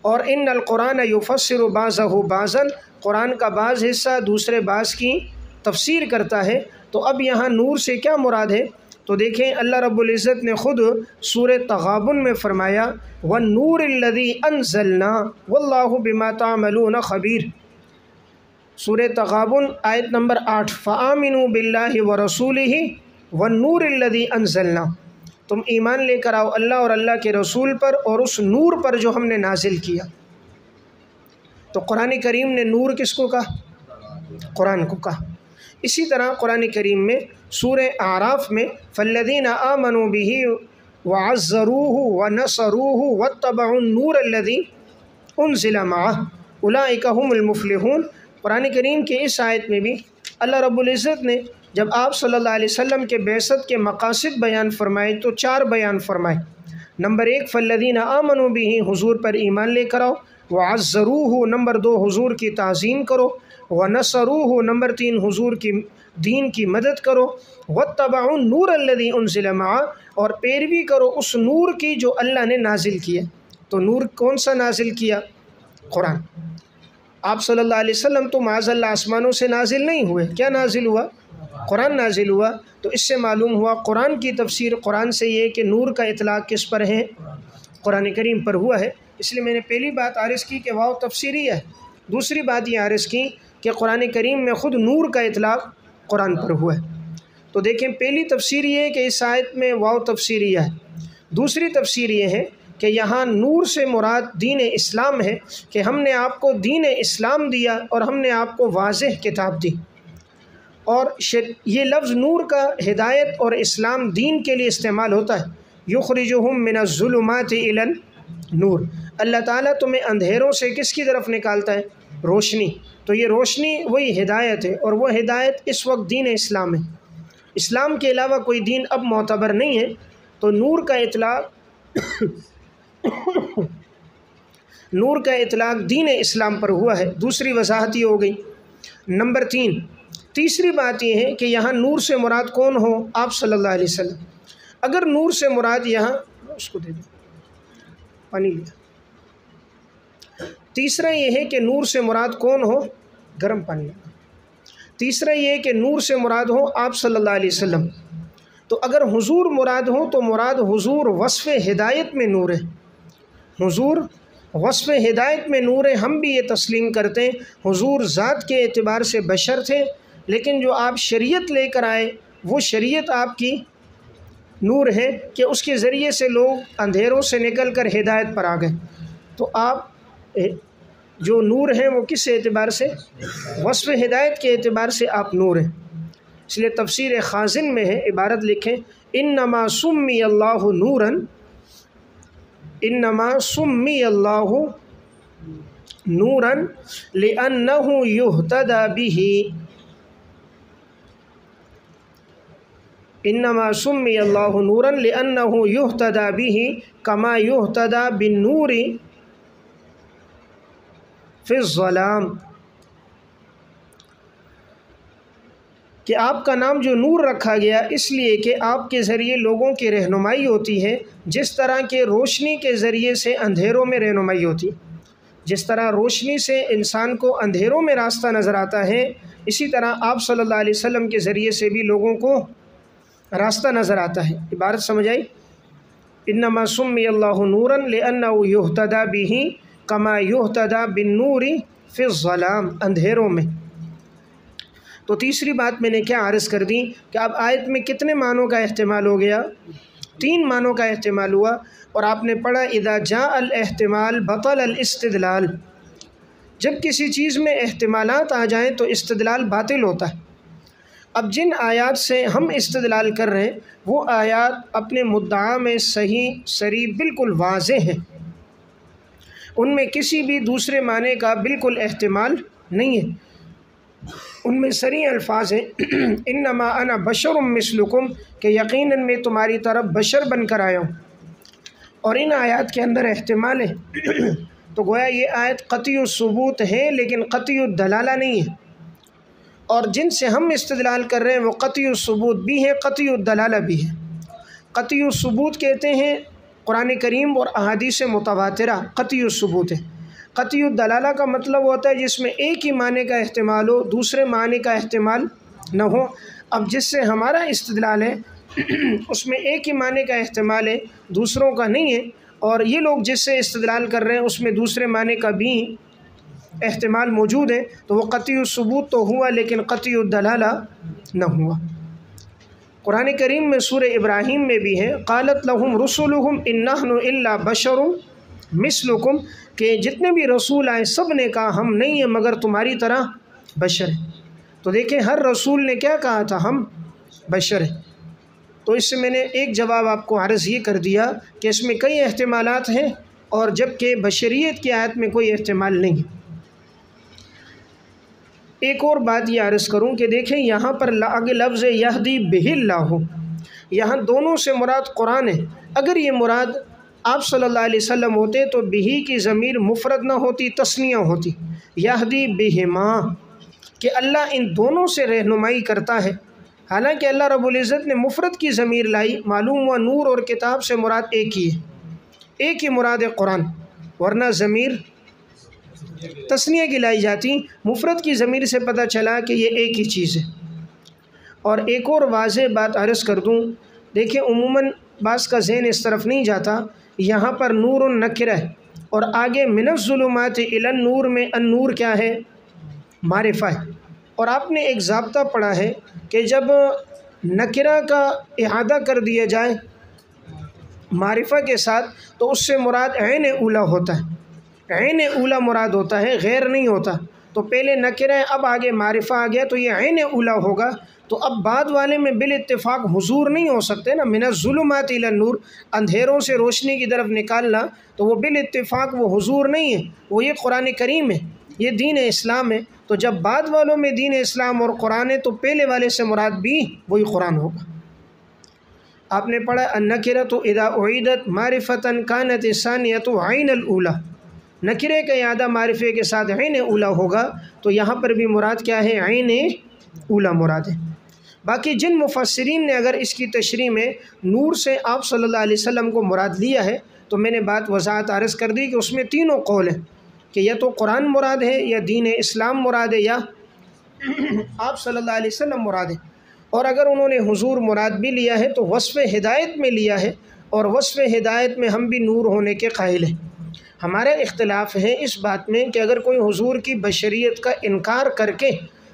اور ان القرآن یفسر بعضہ بعضا، قرآن کا بعض حصہ دوسرے بعض کی تفسیر کرتا ہے۔ تو اب یہاں نور سے کیا مراد ہے؟ تو دیکھیں اللہ رب العزت نے خود سورہ تغابن میں فرمایا وَالنُّورِ الَّذِي أَنزَلْنَا وَاللَّهُ بِمَا تَعْمَلُونَ خَبِيرٌ۔ سورہ تغابن آیت نمبر 8، فَآمِنُوا بِاللَّهِ وَرَسُولِهِ وَالنُّورِ الَّذِي أَنزَلْنَا، تم ایمان لے کر آؤ اللہ اور اللہ کے رسول پر اور اس نور پر جو ہم نے نازل کیا۔ تو قرآن کریم نے نور کس کو کہا؟ قرآن کو کہا۔ اسی طرح قرآن کریم میں سورہ اعراف میں فَالَّذِينَ آمَنُوا بِهِ وَعَزَّرُوهُ وَنَصَرُوهُ وَاتَّبَعُوا النُّورَ الَّذِي أُنزِلَ مَعَهُ أُولَٰئِكَ هُمُ الْمُفْلِحُونَ۔ قرآن کریم کے اس آیت میں بھی اللہ رب العزت نے جب آپ صلی اللہ علیہ وسلم کے بعثت کے مقاصد بیان فرمائے تو 4 بیان فرمائے۔ نمبر 1 فَالَّذِينَ آمَنُوا بِهِ، حضور پر ایمان لے کر آؤ، وَعَزَّرُوهُ، نمبر 2 حضور کی تعظیم کرو، وَنَصَرُوهُ، نمبر 3 حضور کی دین کی مدد کرو، وَاتَّبَعُوا النُّورَ الَّذِي أُنزِلَ مَعَهُ، اور پیروی کرو اس نور کی جو اللہ نے نازل کیا۔ تو نور کون سا نازل کیا؟ قرآن۔ آپ صلی اللہ علیہ وسلم تو معاذ اللہ آسمانوں سے نازل نہیں ہوئے، کیا نازل ہوا؟ قرآن نازل ہوا۔ تو اس سے معلوم ہوا قرآن کی تفسیر قرآن سے یہ کہ نور کا اطلاق کس پر ہے؟ قرآن کریم پر ہوا ہے۔ اس لیے میں نے پہلی بات عرض کی کہ واو تفسیری ہے۔ دوسری بات یہ عرض کی کہ قرآن کریم میں خود نور کا اطلاق قرآن پر ہوا ہے۔ تو دیکھیں پہلی تفسیر یہ ہے کہ اس آیت میں واو تفسیریہ ہے۔ دوسری تفسیر یہ ہے کہ یہاں نور سے مراد دین اسلام ہے، کہ ہم نے آپ کو دین اسلام دیا اور ہم نے آپ کو واضح کتاب دی۔ اور یہ لفظ نور کا ہدایت اور اسلام دین کے لیے استعمال ہوتا ہے۔ یخرجہم من الظلمات الی النور، اللہ تعالیٰ تمہیں اندھیروں سے کس کی طرف نکالتا ہے؟ روشنی۔ تو یہ روشنی وہی ہدایت ہے، اور وہ ہدایت اس وقت دین اسلام ہے۔ اسلام کے علاوہ کوئی دین اب معتبر نہیں ہے۔ تو نور کا اطلاق نور کا اطلاق دین اسلام پر ہوا ہے۔ دوسری وضاحت یہ ہو گئی۔ نمبر 3، تیسری بات یہ ہے کہ یہاں نور سے مراد کون ہو؟ آپ صلی اللہ علیہ وسلم۔ اگر نور سے مراد یہاں اس کو دے دیں پانی لیا۔ تیسرا یہ ہے کہ نور سے مراد کون ہو؟ گرم پانی لیا۔ تیسرا یہ ہے کہ نور سے مراد ہو آپ صلی اللہ علیہ وسلم۔ تو اگر حضور مراد ہو تو مراد حضور وصف ہدایت میں نور ہے، حضور وصف ہدایت میں نور ہے۔ ہم بھی یہ تسلیم کرتے ہیں حضور ذات کے اعتبار سے بشر تھے، لیکن جو آپ شریعت لے کر آئے وہ شریعت آپ کی نور ہے کہ اس کے ذریعے سے لوگ اندھیروں سے نکل کر ہدایت پر آ گئے۔ تو آپ جو نور ہیں وہ کس اعتبار سے؟ وصف ہدایت کے اعتبار سے آپ نور ہیں۔ اس لیے تفسیر خازن میں ہے، عبارت لکھیں انما سمی اللہ نوراً، انما سمی اللہ نوراً لأنہ یہتدی بہ، انما سمی اللہ نوراً لأنہ یہتدی بہ کما یہتدی بالنور فی الظلام، کہ آپ کا نام جو نور رکھا گیا اس لیے کہ آپ کے ذریعے لوگوں کی رہنمائی ہوتی ہے، جس طرح کہ روشنی کے ذریعے سے اندھیروں میں رہنمائی ہوتی، جس طرح روشنی سے انسان کو اندھیروں میں راستہ نظر آتا ہے، اسی طرح آپ صلی اللہ علیہ وسلم کے ذریعے سے بھی لوگوں کو راستہ نظر آتا ہے۔ عبارت سمجھ آئی؟ انما سمی اللہ نوراً لأنہ یہتدی بہ کما یہتدی بالنور فی الظلام، اندھیروں میں۔ تو تیسری بات میں نے کیا عرض کر دی کہ اب آیت میں کتنے معنوں کا احتمال ہو گیا؟ 3 معنوں کا احتمال ہوا، اور آپ نے پڑھا اذا جاء الاحتمال بطل الاستدلال، جب کسی چیز میں احتمالات آ جائیں تو استدلال باطل ہوتا ہے۔ اب جن آیات سے ہم استدلال کر رہے ہیں وہ آیات اپنے مدعا میں صحیح صریح بالکل واضح ہیں، ان میں کسی بھی دوسرے معنی کا بالکل احتمال نہیں ہے، ان میں صریح الفاظ ہیں انما انا بشر مثلکم، کہ یقیناً میں تمہاری طرف بشر بن کر آیا ہوں، اور ان آیات کے اندر احتمال ہے۔ تو گویا یہ آیت قطعی الثبوت ہے لیکن قطعی الدلالہ نہیں ہے، اور جن سے ہم استدلال کر رہے ہیں وہ قطعی الثبوت بھی ہے، قطعی الدلالہ بھی ہے۔ قطعی الثبوت کہتے ہیں قرآن کریم اور احادیث متواترہ قطعی الثبوت ہے۔ قطعی الدلالہ کا مطلب ہوتا ہے جس میں ایک ہی معنی کا احتمال ہو، دوسرے معنی کا احتمال نہ ہو۔ اب جس سے ہمارا استدلال ہے اس میں ایک ہی معنی کا احتمال ہے، دوسروں کا نہیں ہے، اور یہ لوگ جس سے استدلال کر رہے ہیں اس میں دوسرے معنی کا بھی احتمال موجود ہے، تو وہ قطعی الثبوت تو ہوا لیکن قطعی الدلالہ نہ ہوا۔ قرآن کریم میں سورہ ابراہیم میں بھی ہے قالت لہم رسلہم ان نحن الا بشر مثلکم، کہ جتنے بھی رسول آئے سب نے کہا ہم نہیں ہیں مگر تمہاری طرح بشر ہیں۔ تو دیکھیں ہر رسول نے کیا کہا تھا؟ ہم بشر ہیں۔ تو اس سے میں نے ایک جواب آپ کو عرض یہ کر دیا کہ اس میں کئی احتمالات ہیں، اور جبکہ بشریت کی آیت میں کوئی احتمال نہیں ہے۔ ایک اور بات یہ عرض کروں کہ دیکھیں یہاں پر آگے لفظ یہدی بہ اللہ، یہاں دونوں سے مراد قرآن ہے۔ اگر یہ مراد آپ صلی اللہ علیہ وسلم ہوتے تو بہی کی ضمیر مفرد نہ ہوتی، تثنیہ ہوتی، یہدی بہما، کہ اللہ ان دونوں سے رہنمائی کرتا ہے۔ حالانکہ اللہ رب العزت نے مفرد کی ضمیر لائی، معلوم ہوا نور اور کتاب سے مراد ایک ہی ہے، ایک ہی مراد ہے قرآن، ورنہ ضمیر تثنیہ کی لائی جاتی، مفرد کی ضمیر سے پتہ چلا کہ یہ ایک ہی چیز ہے۔ اور ایک اور واضح بات عرض کر دوں، دیکھیں عموماً بعض کا ذہن اس طرف نہیں جاتا، یہاں پر نور نکرہ ہے، اور آگے من الظلمات الی النور میں النور کیا ہے؟ معرفہ ہے۔ اور آپ نے ایک ضابطہ پڑھا ہے کہ جب نکرہ کا احاطہ کر دیا جائے معرفہ کے ساتھ تو اس سے مراد عین اولیٰ ہوتا ہے، عین اولیٰ مراد ہوتا ہے، غیر نہیں ہوتا۔ تو پہلے نکرہ ہے، اب آگے معرفہ آ گیا تو یہ عین اولیٰ ہوگا۔ تو اب بعد والے میں بالاتفاق حضور نہیں ہو سکتے نا، من الظلمات الی النور، اندھیروں سے روشنی کی طرف نکالنا، تو وہ بالاتفاق وہ حضور نہیں ہے، وہ یہ قرآن کریم ہے، یہ دین اسلام ہے۔ تو جب بعد والوں میں دین اسلام اور قرآن ہے تو پہلے والے سے مراد بھی وہی قرآن ہوگا۔ آپ نے پڑھا النکرۃ اذا اعیدت معرفۃ کانت الثانیۃ عین الاولیٰ، نکرے کا اعادہ معرفے کے ساتھ عین اولیٰ ہوگا، تو یہاں پر بھی مراد کیا ہے؟ عین اولیٰ مراد ہے۔ باقی جن مفسرین نے اگر اس کی تشریح میں نور سے آپ صلی اللہ علیہ وسلم کو مراد لیا ہے تو میں نے بات وضاحت عرض کر دی کہ اس میں تینوں قول ہیں، کہ یا تو قرآن مراد ہے، یا دین اسلام مراد ہے، یا آپ صلی اللہ علیہ وسلم مراد ہے۔ اور اگر انہوں نے حضور مراد بھی لیا ہے تو وصف ہدایت میں لیا ہے، اور وصف ہدایت میں ہم بھی نور ہونے کے قائل ہیں۔ ہمارا اختلاف ہے اس بات میں کہ اگر کوئی حضور کی بشریت کا انکار کر کے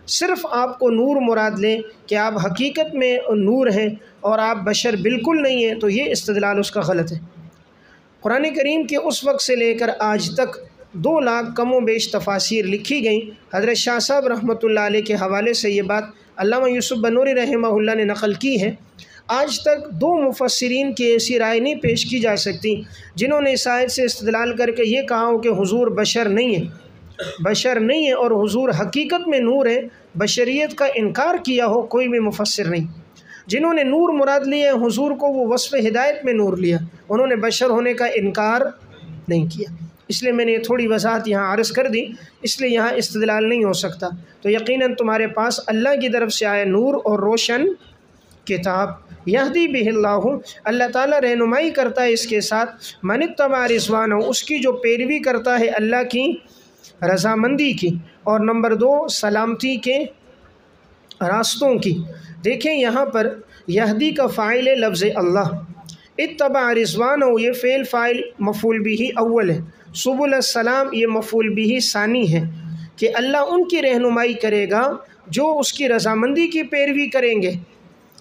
صرف آپ کو نور مراد لیں کہ آپ حقیقت میں نور ہیں اور آپ بشر بالکل نہیں ہیں، تو یہ استدلال اس کا غلط ہے۔ قرآن کریم کے اس وقت سے لے کر آج تک 2 لاکھ کم و بیش تفاسیر لکھی گئیں۔ حضرت شاہ صاحب رحمۃ اللہ علیہ کے حوالے سے یہ بات علامہ یوسف بنوری رحمہ اللہ نے نقل کی ہے۔ آج تک 2 مفسرین کی ایسی رائے نہیں پیش کی جا سکتی جنہوں نے اس آیت سے استدلال کر کے یہ کہا ہو کہ حضور بشر نہیں ہے اور حضور حقیقت میں نور ہے، بشریت کا انکار کیا ہو، کوئی بھی مفسر نہیں۔ جنہوں نے نور مراد لیا ہے حضور کو، وہ وصف ہدایت میں نور لیا، انہوں نے بشر ہونے کا انکار نہیں کیا۔ اس لیے میں نے یہ تھوڑی وضاحت یہاں عرض کر دی، اس لیے یہاں استدلال نہیں ہو سکتا۔ تو یقیناً تمہارے پاس اللہ کی طرف سے آیا نور اور روشن کتاب، یہدی بہ اللہ، اللہ تعالیٰ رہنمائی کرتا ہے اس کے ساتھ، من اتبع رضوانہ، اس کی جو پیروی کرتا ہے اللہ کی رضامندی کی، اور نمبر 2 سلامتی کے راستوں کی۔ دیکھیں یہاں پر یہدی کا فاعل ہے لفظ اللہ، اتبع رضوانہ یہ فعل فاعل مفعول بہ اول ہے، سبل السلام یہ مفعول بہ ثانی ہے، کہ اللہ ان کی رہنمائی کرے گا جو اس کی رضامندی کی پیروی کریں گے۔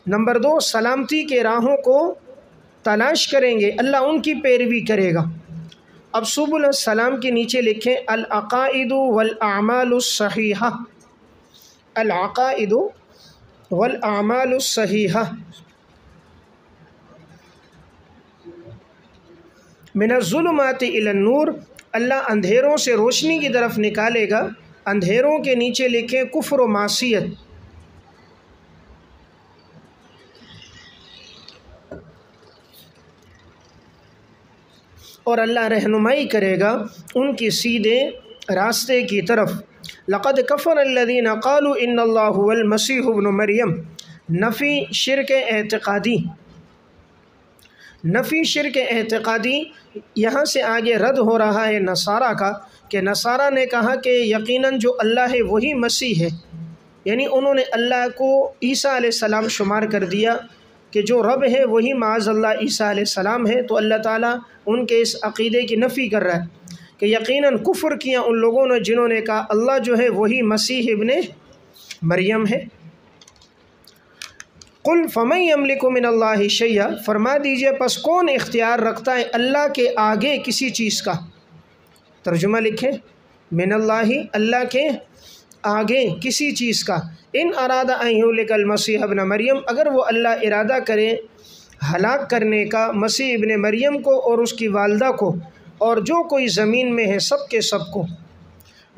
نمبر 2 سلامتی کے راہوں کو تلاش کریں گے، اللہ ان کی پیروی کرے گا۔ اب سبل السلام کے نیچے لکھیں العقائد والاعمال الصحیحہ، العقائد والاعمال الصحیحہ من الظلمات الی النور، اللہ اندھیروں سے روشنی کی طرف نکالے گا۔ اندھیروں کے نیچے لکھیں کفر و معصیت، اور اللہ رہنمائی کرے گا ان کی سیدھے راستے کی طرف۔ لقد کفر الذین قالوا ان اللہ هو المسیح ابن مریم، نفی شرک اعتقادی، نفی شرک اعتقادی، یہاں سے آگے رد ہو رہا ہے نصارہ کا، کہ نصارہ نے کہا کہ یقیناً جو اللہ ہے وہی مسیح ہے، یعنی انہوں نے اللہ کو عیسیٰ علیہ السلام شمار کر دیا کہ جو رب ہے وہی معاذ اللہ عیسیٰ علیہ السلام ہے۔ تو اللہ تعالیٰ ان کے اس عقیدے کی نفی کر رہا ہے کہ یقیناً کفر کیا ان لوگوں نے جنہوں نے کہا اللہ جو ہے وہی مسیح ابن مریم ہے۔ قل فمن یملک من اللہ شیئا، فرما دیجئے پس کون اختیار رکھتا ہے اللہ کے آگے کسی چیز کا۔ ترجمہ لکھیں من اللہ، اللہ کے آگے کسی چیز کا، ان اراد ان یہلک المسیح ابن مریم، اگر وہ اللہ ارادہ کرے ہلاک کرنے کا مسیح ابن مریم کو اور اس کی والدہ کو اور جو کوئی زمین میں ہے سب کے سب کو۔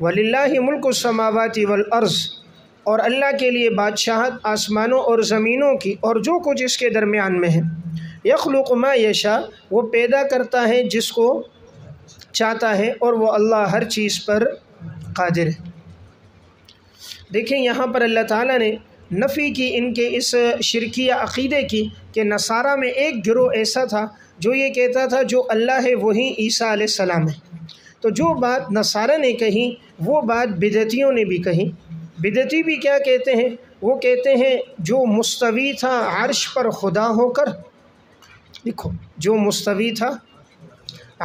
وَلِلَّهِ مُلْكُ السَّمَاوَاتِ وَالْأَرْضِ، اور اللہ کے لیے بادشاہت آسمانوں اور زمینوں کی اور جو کچھ اس کے درمیان میں ہے۔ یخلق ما یشاء، وہ پیدا کرتا ہے جس کو چاہتا ہے، اور وہ اللہ ہر چیز پر قادر ہے۔ دیکھیں یہاں پر اللہ تعالیٰ نے نفی کی ان کے اس شرکیہ عقیدے کی، کہ نصارہ میں ایک گروہ ایسا تھا جو یہ کہتا تھا جو اللہ ہے وہی عیسیٰ علیہ السلام ہے۔ تو جو بات نصارہ نے کہی وہ بات بدعتیوں نے بھی کہی۔ بدعتی بھی کیا کہتے ہیں؟ وہ کہتے ہیں جو مستوی تھا عرش پر خدا ہو کر، دیکھو جو مستوی تھا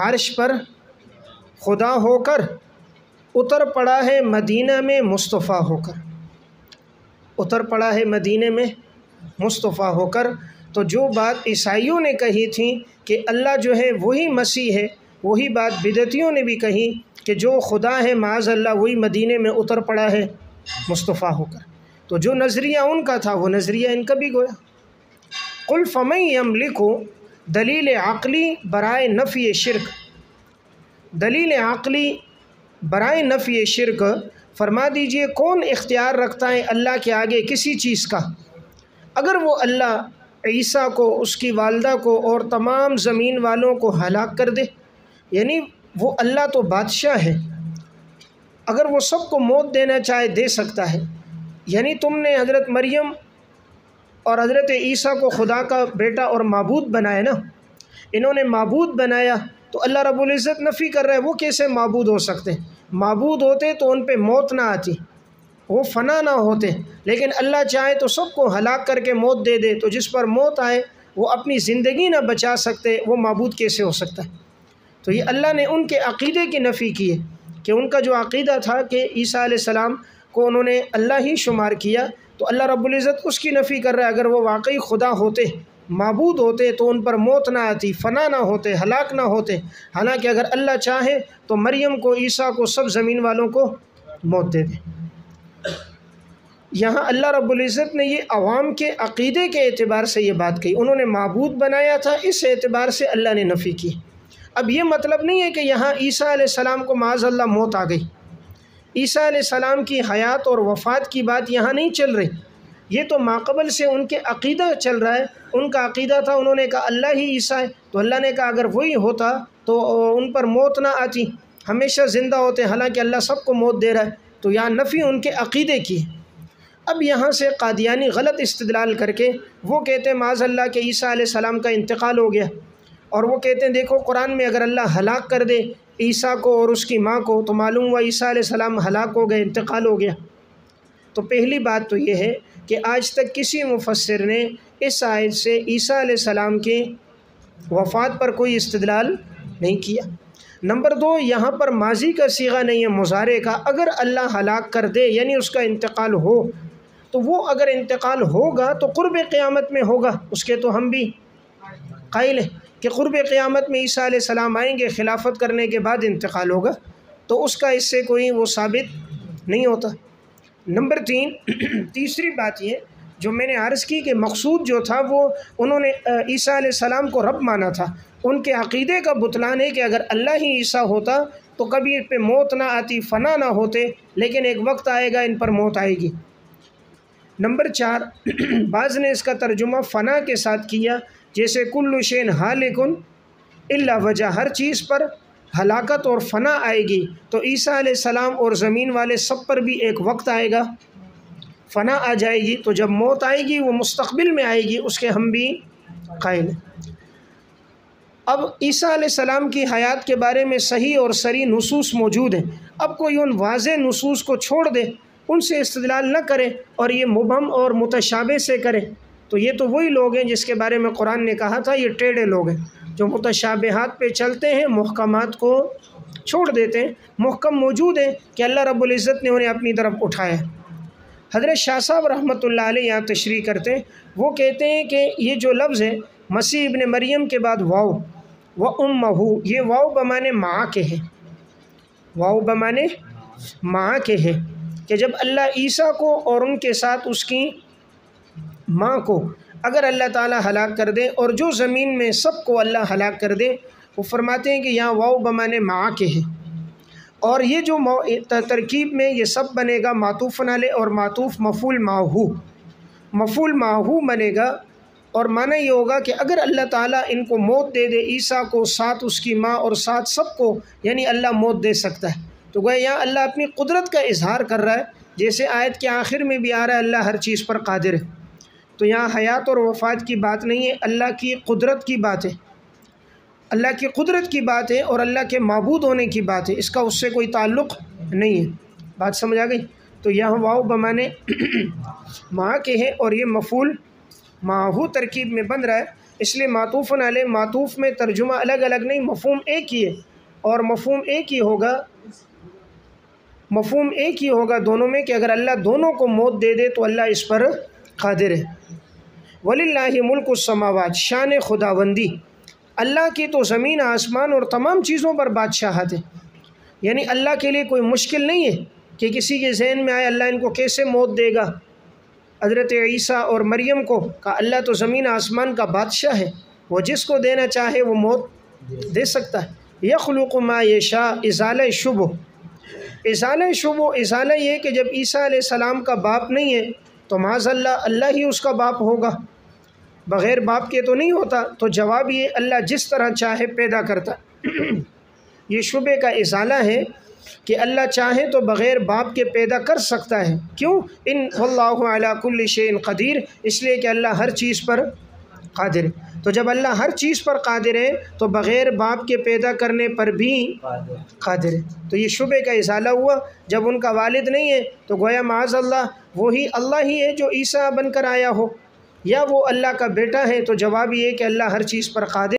عرش پر خدا ہو کر اتر پڑا ہے مدینہ میں مصطفیٰ ہو کر، اتر پڑا ہے مدینہ میں مصطفیٰ ہو کر۔ تو جو بات عیسائیوں نے کہی تھی کہ اللہ جو ہے وہی مسیح ہے، وہی بات بدعتیوں نے بھی کہی کہ جو خدا ہے معاذ اللہ وہی مدینہ میں اتر پڑا ہے مصطفیٰ ہو کر۔ تو جو نظریہ ان کا تھا وہ نظریہ ان کا بھی گویا۔ قل فمن یملک، دلیل عقلی برائے نفی شرک، دلیل عقلی برائے نفی شرک، فرما دیجئے کون اختیار رکھتا ہے اللہ کے آگے کسی چیز کا۔ اگر وہ اللہ عیسیٰ کو، اس کی والدہ کو اور تمام زمین والوں کو ہلاک کر دے، یعنی وہ اللہ تو بادشاہ ہے، اگر وہ سب کو موت دینا چاہے دے سکتا ہے۔ یعنی تم نے حضرت مریم اور حضرت عیسیٰ کو خدا کا بیٹا اور معبود بنایا نا، انہوں نے معبود بنایا، تو اللہ رب العزت نفی کر رہا ہے وہ کیسے معبود ہو سکتے ہیں؟ معبود ہوتے تو ان پہ موت نہ آتی، وہ فنا نہ ہوتے، لیکن اللہ چاہے تو سب کو ہلاک کر کے موت دے دے، تو جس پر موت آئے وہ اپنی زندگی نہ بچا سکتے، وہ معبود کیسے ہو سکتا ہے؟ تو یہ اللہ نے ان کے عقیدے کی نفی کی ہے، کہ ان کا جو عقیدہ تھا کہ عیسیٰ علیہ السلام کو انہوں نے اللہ ہی شمار کیا، تو اللہ رب العزت اس کی نفی کر رہا ہے۔ اگر وہ واقعی خدا ہوتے، معبود ہوتے، تو ان پر موت نہ آتی، فنا نہ ہوتے، ہلاک نہ ہوتے۔ حالانکہ اگر اللہ چاہے تو مریم کو، عیسیٰ کو، سب زمین والوں کو موت دے دے۔ یہاں اللہ رب العزت نے یہ عوام کے عقیدے کے اعتبار سے یہ بات کہی، انہوں نے معبود بنایا تھا، اس اعتبار سے اللہ نے نفی کی۔ اب یہ مطلب نہیں ہے کہ یہاں عیسیٰ علیہ السلام کو معاذ اللہ موت آ گئی، عیسیٰ علیہ السلام کی حیات اور وفات کی بات یہاں نہیں چل رہی، یہ تو ماقبل سے ان کے عقیدہ چل رہا ہے۔ ان کا عقیدہ تھا، انہوں نے کہا اللہ ہی عیسیٰ ہے، تو اللہ نے کہا اگر وہی ہوتا تو ان پر موت نہ آتی، ہمیشہ زندہ ہوتے، حالانکہ اللہ سب کو موت دے رہا ہے۔ تو یہاں نفی ان کے عقیدے کی ہے۔ اب یہاں سے قادیانی غلط استدلال کر کے وہ کہتے ہیں معاذ اللہ کہ عیسیٰ علیہ السلام کا انتقال ہو گیا، اور وہ کہتے ہیں دیکھو قرآن میں اگر اللہ ہلاک کر دے عیسیٰ کو اور اس کی ماں کو تو معلوم ہوا عیسیٰ علیہ السلام ہلاک ہو گئے، انتقال ہو گیا۔ تو پہلی بات تو یہ ہے کہ آج تک کسی مفسر نے اس آیت سے عیسیٰ علیہ السلام کے وفات پر کوئی استدلال نہیں کیا۔ نمبر دو، یہاں پر ماضی کا صیغہ نہیں ہے، مضارع کا۔ اگر اللہ ہلاک کر دے یعنی اس کا انتقال ہو، تو وہ اگر انتقال ہوگا تو قرب قیامت میں ہوگا، اس کے تو ہم بھی قائل ہیں کہ قرب قیامت میں عیسیٰ علیہ السلام آئیں گے، خلافت کرنے کے بعد انتقال ہوگا، تو اس کا اس سے کوئی وہ ثابت نہیں ہوتا۔ نمبر تین، تیسری بات یہ جو میں نے عرض کی کہ مقصود جو تھا وہ انہوں نے عیسیٰ علیہ السلام کو رب مانا تھا، ان کے عقیدے کا بطلان ہے کہ اگر اللہ ہی عیسیٰ ہوتا تو کبھی ان پہ موت نہ آتی، فنا نہ ہوتے، لیکن ایک وقت آئے گا ان پر موت آئے گی۔ نمبر چار، بعض نے اس کا ترجمہ فنا کے ساتھ کیا، جیسے کل شین ہالکن الا وجہ، ہر چیز پر ہلاکت اور فنا آئے گی، تو عیسیٰ علیہ السلام اور زمین والے سب پر بھی ایک وقت آئے گا، فنا آ جائے گی، تو جب موت آئے گی وہ مستقبل میں آئے گی، اس کے ہم بھی قائل ہیں۔ اب عیسیٰ علیہ السلام کی حیات کے بارے میں صحیح اور صریح نصوص موجود ہیں، اب کوئی ان واضح نصوص کو چھوڑ دے، ان سے استدلال نہ کرے اور یہ مبہم اور متشابہ سے کرے، تو یہ تو وہی لوگ ہیں جس کے بارے میں قرآن نے کہا تھا یہ ٹیڑھے لوگ ہیں، جو متشابہات پہ چلتے ہیں، محکمات کو چھوڑ دیتے ہیں۔ محکم موجود ہیں کہ اللہ رب العزت نے انہیں اپنی طرف اٹھایا۔ حضرت شاہ صاحب رحمۃ اللہ علیہ یہاں تشریح کرتے ہیں، وہ کہتے ہیں کہ یہ جو لفظ ہے مسیح ابن مریم کے بعد واو وَأُمَّهُ، یہ واو بمانے ماں کے ہے، واو بمانے ماں کے ہے، کہ جب اللہ عیسیٰ کو اور ان کے ساتھ اس کی ماں کو اگر اللہ تعالیٰ ہلاک کر دے اور جو زمین میں سب کو اللہ ہلاک کر دے، وہ فرماتے ہیں کہ یہاں واو بمانے ماں کے ہے، اور یہ جو ترکیب میں یہ سب بنے گا معطوف علیہ اور معطوف مفعول ماہو، مفعول ماہو بنے گا، اور معنی یہ ہوگا کہ اگر اللہ تعالیٰ ان کو موت دے دے، عیسیٰ کو ساتھ اس کی ماں اور ساتھ سب کو، یعنی اللہ موت دے سکتا ہے، تو گویا یہاں اللہ اپنی قدرت کا اظہار کر رہا ہے، جیسے آیت کے آخر میں بھی آ رہا ہے اللہ ہر چیز پر قادر ہے۔ تو یہاں حیات اور وفات کی بات نہیں ہے، اللہ کی قدرت کی بات ہے، اللہ کی قدرت کی بات ہے اور اللہ کے معبود ہونے کی بات ہے، اس کا اس سے کوئی تعلق نہیں ہے۔ بات سمجھ آ گئی؟ تو یہاں واو بمانے ماں کے ہے اور یہ مفعول ماہو ترکیب میں بن رہا ہے، اس لیے معطوف علیہ معطوف میں ترجمہ الگ الگ نہیں، مفہوم ایک ہی ہے، اور مفہوم ایک ہی ہوگا، مفہوم ایک ہی ہوگا دونوں میں کہ اگر اللہ دونوں کو موت دے دے تو اللہ اس پر قادر ہے۔ وَلِلَّهِ مُلْكُ السَّمَاوَاتِ، شان خداوندی اللہ کی تو زمین آسمان اور تمام چیزوں پر بادشاہت ہے، یعنی اللہ کے لیے کوئی مشکل نہیں ہے کہ کسی کے ذہن میں آئے اللہ ان کو کیسے موت دے گا۔ حضرت عیسیٰ اور مریم کو کہا اللہ تو زمین آسمان کا بادشاہ ہے، وہ جس کو دینا چاہے وہ موت دے سکتا ہے۔ یخلق ما یشاء، ازالہ شبہ، ازالہ شبہ، ازالہ یہ کہ جب عیسیٰ علیہ السلام کا باپ نہیں ہے تو معاذ اللہ اللہ ہی اس کا باپ ہوگا، بغیر باپ کے تو نہیں ہوتا، تو جواب یہ اللہ جس طرح چاہے پیدا کرتا۔ یہ شبہ کا ازالہ ہے کہ اللہ چاہے تو بغیر باپ کے پیدا کر سکتا ہے، کیوں؟ ان واللہ علی کل شیء قدیر، اس لیے کہ اللہ ہر چیز پر قادر ہے، تو جب اللہ ہر چیز پر قادر ہے تو بغیر باپ کے پیدا کرنے پر بھی قادر ہے، تو یہ شبہ کا ازالہ ہوا۔ جب ان کا والد نہیں ہے تو گویا معاذ اللہ وہی اللہ ہی ہے جو عیسیٰ بن کر آیا ہو، یا وہ اللہ کا بیٹا ہے، تو جواب یہ ہے کہ اللہ ہر چیز پر قادر